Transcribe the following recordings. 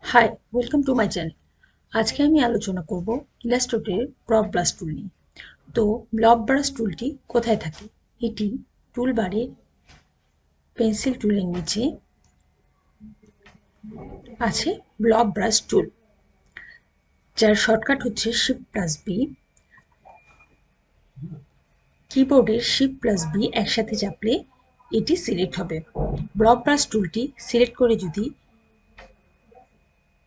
High, welcome to my channel. আজকে আমি আলোচনা করব ইলাস্ট্রেটরের ব্লব ব্রাশ টুল নিয়ে। তো ব্লব ব্রাশ টুলটি কোথায় থাকে? এটি টুলবারে পেন্সিল টুলের নিচে আছে ব্লব ব্রাশ টুল, যার শর্টকাট হচ্ছে Shift+B। কিবোর্ডের Shift+B একসাথে চাপলে এটি সিলেক্ট হবে। ব্লব ব্রাশ টুলটি সিলেক্ট করে যদি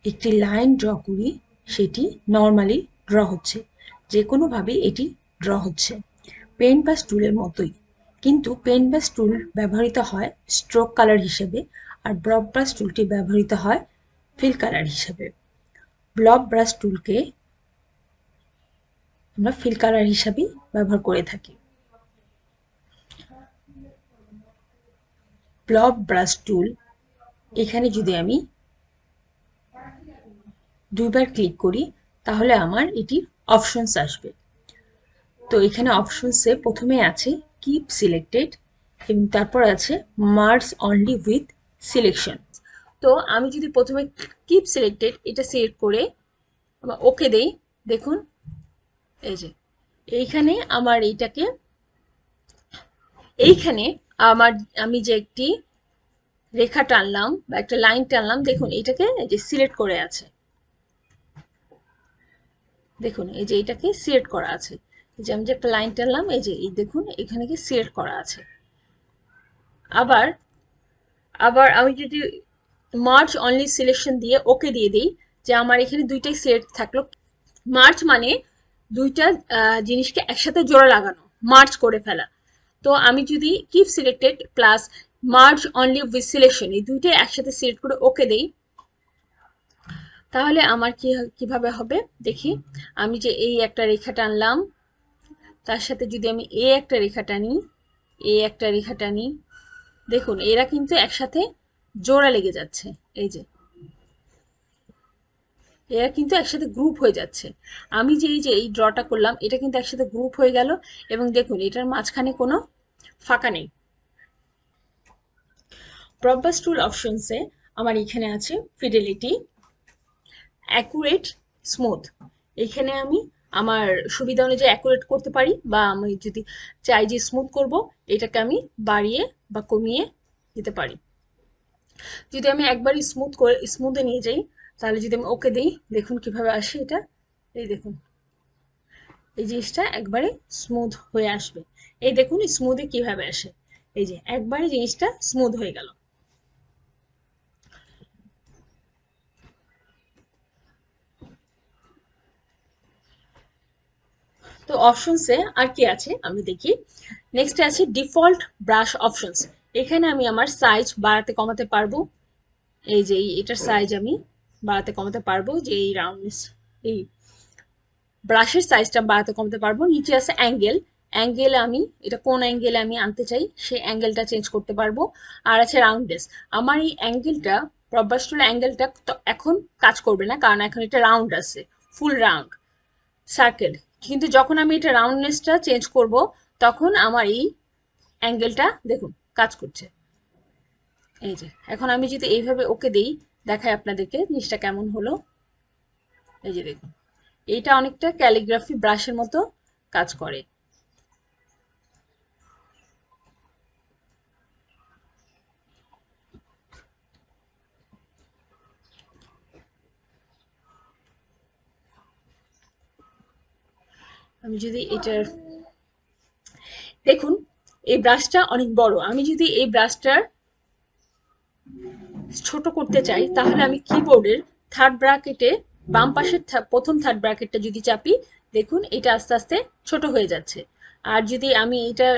একটি লাইন ড্র করি, সেটি নর্মালি ড্র হচ্ছে, যে কোনোভাবে এটি ড্র হচ্ছে পেন ব্রাশ টুলের মতোই। কিন্তু পেন ব্রাশ টুল ব্যবহৃত হয় স্ট্রোক কালার হিসেবে, আর ব্লব ব্রাশ টুলটি ব্যবহৃত হয় ফিল কালার হিসেবে। ব্লব ব্রাশ টুলকে আমরা ফিল কালার হিসাবেই ব্যবহার করে থাকি। ব্লব ব্রাশ টুল এখানে যদি আমি দুইবার ক্লিক করি, তাহলে আমার এটির অপশনস আসবে। তো এখানে অপশনসে প্রথমে আছে কিপ সিলেক্টেড এবং তারপর আছে মার্জ অনলি উইথ সিলেকশন। তো আমি যদি প্রথমে কিপ সিলেক্টেড এটা সিলেক্ট করে ওকে দেই, দেখুন এই যে এইখানে আমার এইখানে আমার আমি যে একটি রেখা টানলাম বা একটা লাইন টানলাম, দেখুন এটাকে এই যে সিলেক্ট করে আছে। দেখুন এই যে এটাকে সিলেক্ট করা আছে। এই যে আমি যে একটা লাইন টানলাম, এই যে এই দেখুন এখানে কি সিলেক্ট করা আছে। আবার আবার আমি যদি মার্জ অনলি সিলেকশন দিয়ে ওকে দিয়ে দিই, যে আমার এখানে দুইটাই সিলেক্ট থাকলো। মার্জ মানে দুইটা জিনিসকে একসাথে জোড়া লাগানো, মার্জ করে ফেলা। তো আমি যদি keep selected plus merge only with selection এই দুইটাই একসাথে সিলেক্ট করে ওকে দেই, তাহলে আমার কিভাবে হবে দেখি। আমি যে এই একটা রেখা টানলাম, তার সাথে যদি আমি একটা রেখা টানি, একটা রেখা টানি, দেখুন এরা কিন্তু একসাথে জোড়া লেগে যাচ্ছে। এই যে এরা কিন্তু একসাথে গ্রুপ হয়ে যাচ্ছে। আমি যে এই ড্রটা করলাম, এটা কিন্তু একসাথে গ্রুপ হয়ে গেল, এবং দেখুন এটার মাঝখানে কোনো ফাঁকা নেই। প্রপাস টুল অপশনসে আমার এখানে আছে ফিডেলিটি, অ্যাকুরেট, স্মুথ। এখানে আমি আমার সুবিধা অনুযায়ী অ্যাকুরেট করতে পারি, বা আমি যদি চাই যে স্মুথ করব, এটাকে আমি বাড়িয়ে বা কমিয়ে দিতে পারি। যদি আমি একবারই স্মুথে নিয়ে যাই, তাহলে যদি আমি ওকে দিই, দেখুন কিভাবে আসে এটা। এই দেখুন এই জিনিসটা একবারে স্মুথ হয়ে আসবে। এই দেখুন স্মুথে কিভাবে আসে, এই যে একবারে জিনিসটা স্মুথ হয়ে গেল। তো অপশনসে আর কি আছে আমি দেখি। নেক্সট আছে ডিফল্ট ব্রাশ অপশনস। এখানে আমি আমার সাইজ বাড়াতে কমাতে পারবো। এই যে এটার সাইজ আমি বাড়াতে কমাতে পারবো, যে এই রাউন্ডনেস, এই ব্রাশের সাইজটা বাড়াতে কমাতে পারবো। নিচে আছে অ্যাঙ্গেল, অ্যাঙ্গেল আমি এটা কোন অ্যাঙ্গেলে আমি আনতে চাই সেই অ্যাঙ্গেলটা চেঞ্জ করতে পারবো। আর আছে রাউন্ডনেস, আমার এই অ্যাঙ্গেলটা প্রবাস টুল অ্যাঙ্গেলটা এখন কাজ করবে না, কারণ এখন এটা রাউন্ড আছে, ফুল রাউন্ড সার্কেল। কিন্তু যখন আমি এটা রাউন্ডনেসটা চেঞ্জ করব, তখন আমার এই অ্যাঙ্গেলটা দেখুন কাজ করছে। এই যে এখন আমি যদি এইভাবে ওকে দেই, দেখাই আপনাদেরকে জিনিসটা কেমন হলো। এই যে দেখুন এইটা অনেকটা ক্যালিগ্রাফি ব্রাশের মতো কাজ করে। আমি যদি এটার দেখুন, এই ব্রাশটা অনেক বড়, আমি যদি এই ব্রাশটার ছোট করতে চাই, তাহলে আমি কিবোর্ডের থার্ড ব্র্যাকেটে বাম পাশের প্রথম থার্ড ব্র্যাকেটটা যদি চাপি, দেখুন এটা আস্তে আস্তে ছোট হয়ে যাচ্ছে। আর যদি আমি এটা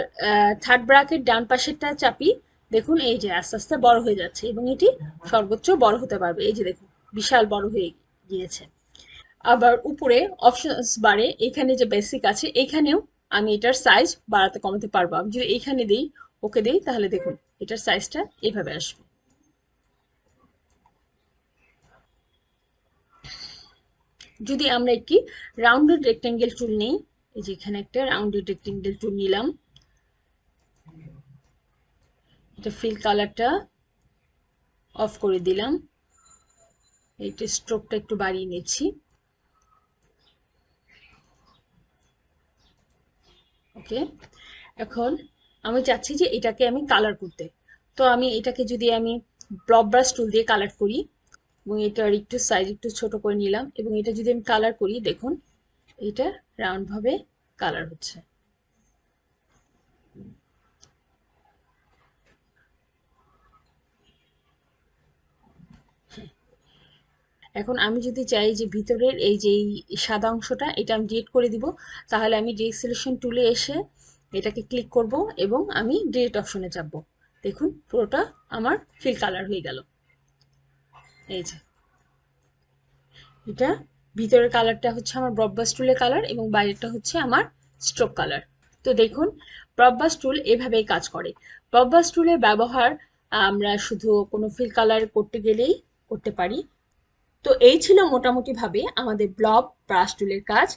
থার্ড ব্র্যাকেট ডান পাশেরটা চাপি, দেখুন এই যে আস্তে আস্তে বড় হয়ে যাচ্ছে, এবং এটি সর্বোচ্চ বড় হতে পারবে। এই যে দেখুন বিশাল বড় হয়ে গিয়েছে। আবার উপরে অপশনস বারে এখানে যে বেসিক আছে, এখানেও আমি এটার সাইজ বাড়াতে কমাতে পারবো। আমি যদি এইখানে দিই, ওকে দিই, তাহলে দেখুন এটার সাইজটা এইভাবে আসবে। যদি আমরা একটি রাউন্ডেড রেক্টেঙ্গেল টুল নিই, এই যে এখানে একটা রাউন্ডেড রেক্টেঙ্গেল টুল নিলাম, এটা ফিল কালারটা অফ করে দিলাম। এইটা স্ট্রোকটা একটু বাড়িয়ে নিচ্ছি। ওকে, এখন আমি চাচ্ছি যে এটাকে আমি কালার করতে। তো আমি এটাকে যদি আমি ব্লব ব্রাশ টুল দিয়ে কালার করি, এবং এটার একটু সাইজ একটু ছোট করে নিলাম, এবং এটা যদি আমি কালার করি, দেখুন এটা রাউন্ড ভাবে কালার হচ্ছে। এখন আমি যদি চাই যে ভিতরের এই যে সাদা অংশটা এটা আমি ডিলিট করে দিব, তাহলে আমি ডিরেক্ট সিলেকশন টুলে এসে এটাকে ক্লিক করব এবং আমি ডিলিট অপশনে যাব। দেখুন পুরোটা আমার ফিল কালার হয়ে গেল। এই যে এটা ভিতরের কালারটা হচ্ছে আমার ব্রডবাস টুলের কালার এবং বাইরেরটা হচ্ছে আমার স্ট্রোক কালার। তো দেখুন ব্রডবাস টুল এভাবেই কাজ করে। ব্রডবাস টুলের ব্যবহার আমরা শুধু কোনো ফিল কালার করতে গেলেই করতে পারি। তো এই ছিল মোটামুটি ভাবে আমাদের ব্লব ব্রাশ টুলের কাজ।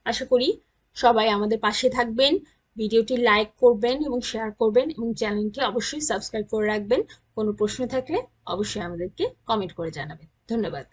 আশা করি সবাই আমাদের পাশে থাকবেন, ভিডিওটি লাইক করবেন এবং শেয়ার করবেন, এবং চ্যানেলটি অবশ্যই সাবস্ক্রাইব করে রাখবেন। কোনো প্রশ্ন থাকলে অবশ্যই আমাদেরকে কমেন্ট করে জানাবেন। ধন্যবাদ।